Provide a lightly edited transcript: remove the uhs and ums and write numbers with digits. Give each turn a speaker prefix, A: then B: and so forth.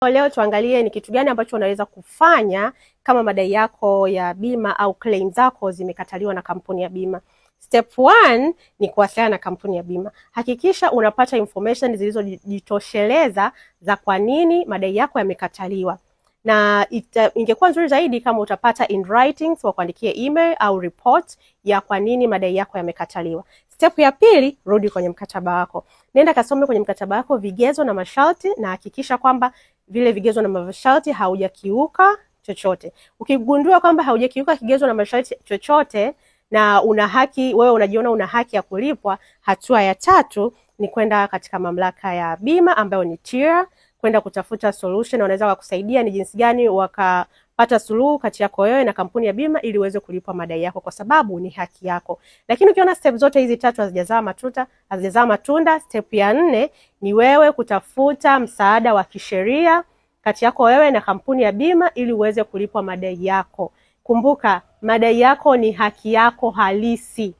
A: Leo tuangalie ni kitu gani ambacho unaweza kufanya kama madai yako ya bima au claim zako zimekataliwa na kampuni ya bima. Step 1 ni kuwasiliana na kampuni ya bima. Hakikisha unapata information zilizojitosheleza za kwa nini madai yako yamekataliwa. Na ingekuwa nzuri zaidi kama utapata in writing, so kuandikia email au report ya kwa nini madai yako yamekataliwa. Step ya pili, rudi kwenye mkataba wako. Nenda kasome kwenye mkataba wako vigezo na masharti na hakikisha kwamba vile vigezo na masharti haujakiuka chochote. Ukigundua kwamba haujakiuka kigezo na masharti chochote na una haki, wewe unajiona una haki ya kulipwa, hatua ya tatu ni kwenda katika mamlaka ya bima ambayo ni TIRA, kwenda kutafuta solution. Wanaweza kukusaidia ni jinsi gani wakapata suluhu kati yako wewe na kampuni ya bima ili uweze kulipwa madai yako, kwa sababu ni haki yako. Lakini ukiona step zote hizi tatu hazijazaa matunda, step ya 4 ni wewe kutafuta msaada wa kisheria kati yako wewe na kampuni ya bima ili uweze kulipwa madai yako. Kumbuka, madai yako ni haki yako halisi.